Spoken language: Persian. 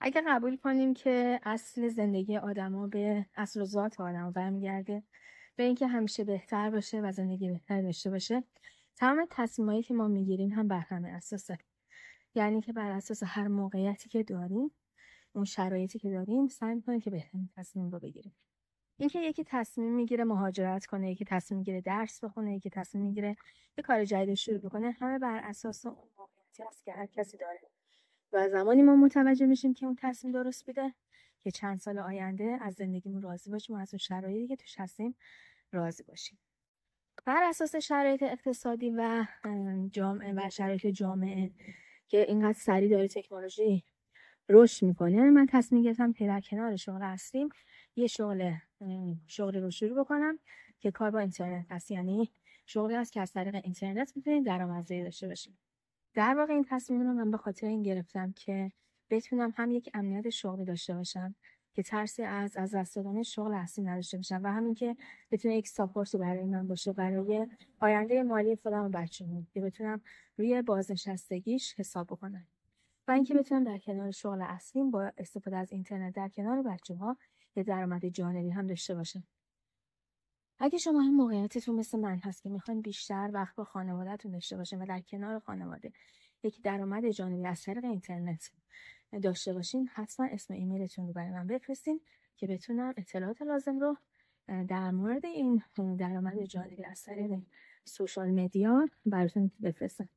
اگه قبول کنیم که اصل زندگی آدما به اصل و ذات آدما برمیگرده به اینکه همیشه بهتر باشه و زندگی بهتر داشته باشه، تمام تصمیمایی که ما میگیریم هم بر همین اساسه. یعنی که بر اساس هر موقعیتی که داریم، اون شرایطی که داریم، سعی می‌کنیم که بهترین تصمیم رو بگیریم. اینکه یکی تصمیم میگیره مهاجرت کنه، یکی تصمیم میگیره درس بخونه، یکی تصمیم میگیره یه کار جدید شروع بکنه، همه بر اساس اون موقعیتی هست که هر کسی داره. و زمانی ما متوجه میشیم که اون تصمیم درست بوده که چند سال آینده از زندگیمون راضی باشیم و از اون شرایطی که توش هستیم راضی باشیم. بر اساس شرایط اقتصادی و جامعه و شرایط جامعه که اینقدر سریع داره تکنولوژی رشد میکنه، من تصمیم گرفتم که در کنار شغل اصلیم یه شغلی رو شروع بکنم که کار با اینترنت هست. یعنی شغلی هست که از طریق اینترنت میتونید درآمدزایی داشته باشیم. در واقع این تصمیم رو من به خاطر این گرفتم که بتونم هم یک امنیت شغلی داشته باشم که ترسی از دست دادن شغل اصلی نداشته باشم و همین که بتونه یک ساپورت برای من باشه برای آینده مالی خودم و بچه‌مون، که بتونم روی بازنشستگیش حساب بکنم و اینکه بتونم در کنار شغل اصلیم با استفاده از اینترنت در کنار بچه‌ها یه درآمد جانبی هم داشته باشم. اگه شما هم موقعیتتون مثل من هست که میخواین بیشتر وقت با خانواده‌تون داشته باشین و در کنار خانواده یک درآمد جانبی از طریق اینترنت داشته باشین، حتما اسم ایمیلتون رو برای من بفرستین که بتونم اطلاعات لازم رو در مورد این درآمد جانبی از طریق سوشال مدیا براتون بفرستم.